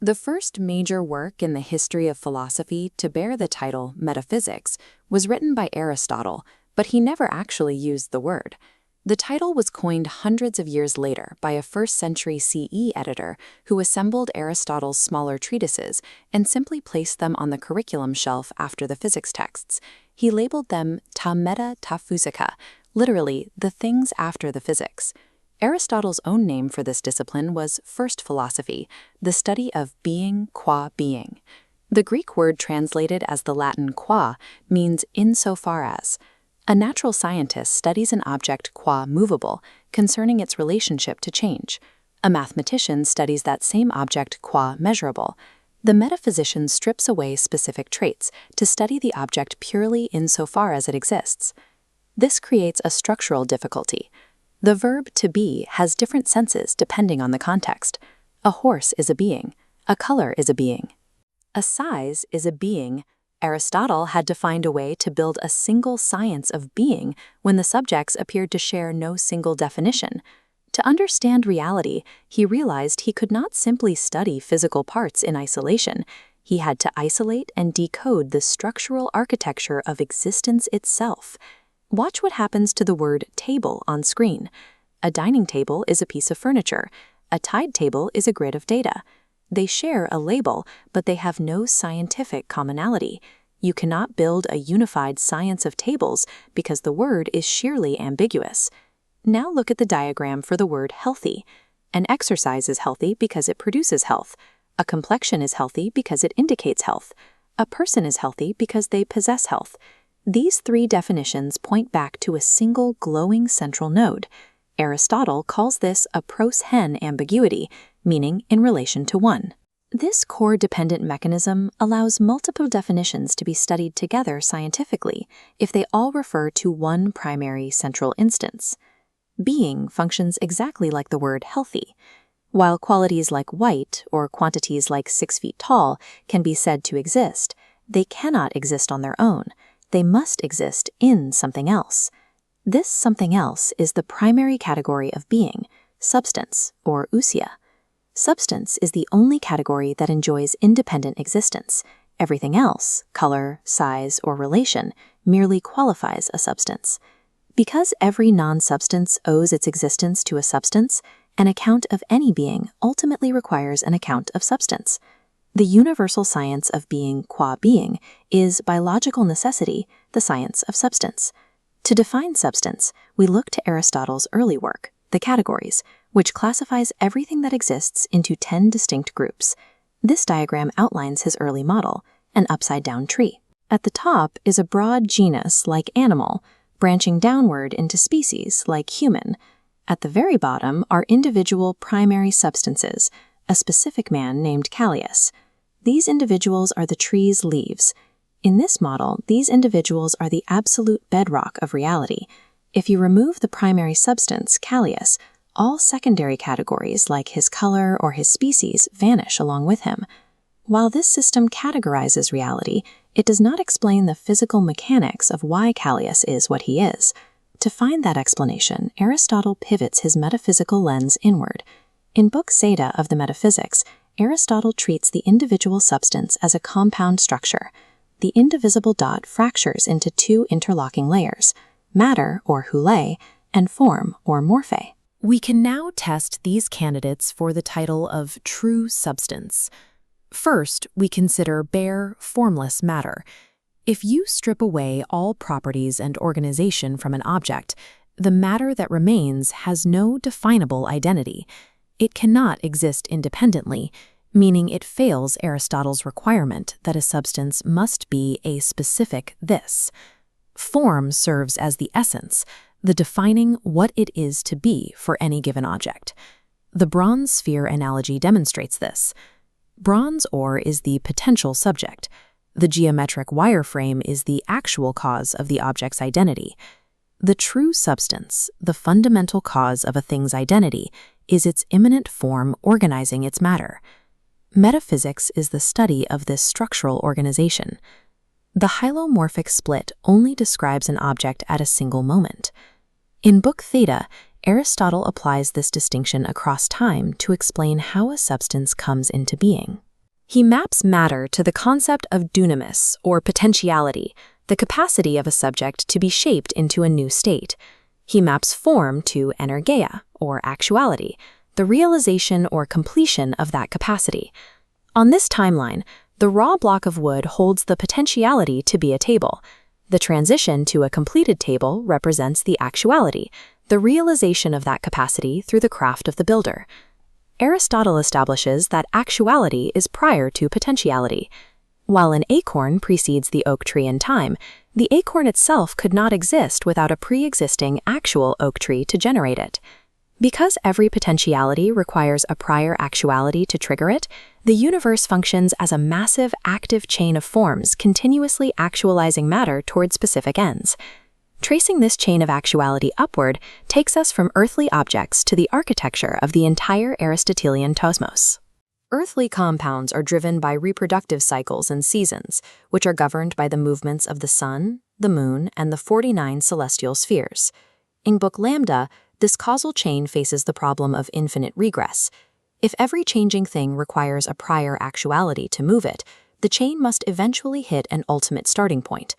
The first major work in the history of philosophy to bear the title Metaphysics was written by Aristotle, but he never actually used the word. The title was coined hundreds of years later by a first-century CE editor who assembled Aristotle's smaller treatises and simply placed them on the curriculum shelf after the physics texts. He labeled them ta meta ta physica, literally, the things after the physics. Aristotle's own name for this discipline was first philosophy, the study of being qua being. The Greek word translated as the Latin qua means insofar as. A natural scientist studies an object qua movable, concerning its relationship to change. A mathematician studies that same object qua measurable. The metaphysician strips away specific traits to study the object purely insofar as it exists. This creates a structural difficulty. The verb to be has different senses depending on the context. A horse is a being. A color is a being. A size is a being. Aristotle had to find a way to build a single science of being when the subjects appeared to share no single definition. To understand reality, he realized he could not simply study physical parts in isolation. He had to isolate and decode the structural architecture of existence itself. Watch what happens to the word table on screen. A dining table is a piece of furniture. A tide table is a grid of data. They share a label, but they have no scientific commonality. You cannot build a unified science of tables because the word is sheerly ambiguous. Now look at the diagram for the word healthy. An exercise is healthy because it produces health. A complexion is healthy because it indicates health. A person is healthy because they possess health. These three definitions point back to a single glowing central node. Aristotle calls this a pros hen ambiguity, meaning in relation to one. This core-dependent mechanism allows multiple definitions to be studied together scientifically if they all refer to one primary central instance. Being functions exactly like the word healthy. While qualities like white or quantities like 6 feet tall can be said to exist, they cannot exist on their own. They must exist in something else. This something else is the primary category of being, substance, or ousia. Substance is the only category that enjoys independent existence. Everything else, color, size, or relation, merely qualifies a substance. Because every non-substance owes its existence to a substance, an account of any being ultimately requires an account of substance. The universal science of being qua being is, by logical necessity, the science of substance. To define substance, we look to Aristotle's early work, The Categories, which classifies everything that exists into 10 distinct groups. This diagram outlines his early model, an upside-down tree. At the top is a broad genus like animal, branching downward into species like human. At the very bottom are individual primary substances, a specific man named Callias. These individuals are the tree's leaves. In this model, these individuals are the absolute bedrock of reality. If you remove the primary substance, Callias, all secondary categories like his color or his species vanish along with him. While this system categorizes reality, it does not explain the physical mechanics of why Callias is what he is. To find that explanation, Aristotle pivots his metaphysical lens inward. In Book Zeta of the Metaphysics, Aristotle treats the individual substance as a compound structure. The indivisible dot fractures into two interlocking layers, matter, or houle, and form, or morphe. We can now test these candidates for the title of true substance. First, we consider bare, formless matter. If you strip away all properties and organization from an object, the matter that remains has no definable identity. It cannot exist independently, meaning it fails Aristotle's requirement that a substance must be a specific this. Form serves as the essence, the defining what it is to be for any given object. The bronze sphere analogy demonstrates this. Bronze ore is the potential subject. The geometric wireframe is the actual cause of the object's identity. The true substance, the fundamental cause of a thing's identity, is its immanent form organizing its matter. Metaphysics is the study of this structural organization. The hylomorphic split only describes an object at a single moment. In Book Theta, Aristotle applies this distinction across time to explain how a substance comes into being. He maps matter to the concept of dunamis, or potentiality, the capacity of a subject to be shaped into a new state. He maps form to energeia, or actuality, the realization or completion of that capacity. On this timeline, the raw block of wood holds the potentiality to be a table. The transition to a completed table represents the actuality, the realization of that capacity through the craft of the builder. Aristotle establishes that actuality is prior to potentiality. While an acorn precedes the oak tree in time, the acorn itself could not exist without a pre-existing actual oak tree to generate it. Because every potentiality requires a prior actuality to trigger it, the universe functions as a massive active chain of forms continuously actualizing matter toward specific ends. Tracing this chain of actuality upward takes us from earthly objects to the architecture of the entire Aristotelian cosmos. Earthly compounds are driven by reproductive cycles and seasons, which are governed by the movements of the sun, the moon, and the 49 celestial spheres. In Book Lambda, this causal chain faces the problem of infinite regress. If every changing thing requires a prior actuality to move it, the chain must eventually hit an ultimate starting point.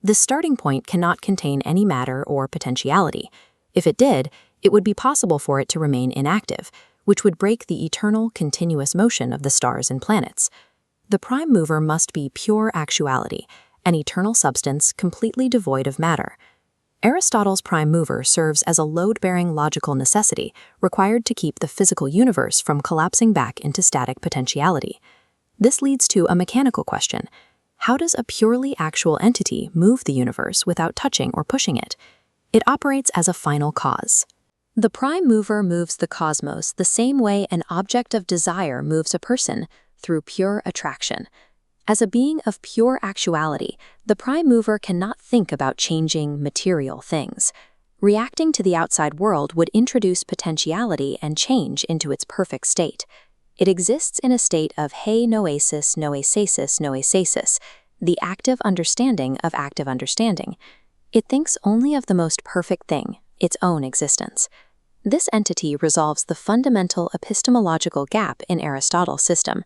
This starting point cannot contain any matter or potentiality. If it did, it would be possible for it to remain inactive, which would break the eternal, continuous motion of the stars and planets. The prime mover must be pure actuality, an eternal substance completely devoid of matter. Aristotle's prime mover serves as a load-bearing logical necessity required to keep the physical universe from collapsing back into static potentiality. This leads to a mechanical question. How does a purely actual entity move the universe without touching or pushing it? It operates as a final cause. The prime mover moves the cosmos the same way an object of desire moves a person, through pure attraction. As a being of pure actuality, the prime mover cannot think about changing material things. Reacting to the outside world would introduce potentiality and change into its perfect state. It exists in a state of he noesis noesasis noesasis, the active understanding of active understanding. It thinks only of the most perfect thing, its own existence. This entity resolves the fundamental epistemological gap in Aristotle's system.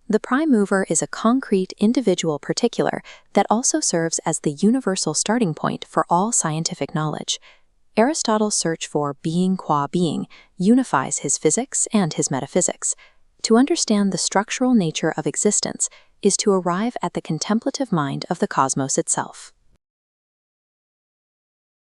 The prime mover is a concrete individual particular that also serves as the universal starting point for all scientific knowledge. Aristotle's search for being qua being unifies his physics and his metaphysics. To understand the structural nature of existence is to arrive at the contemplative mind of the cosmos itself.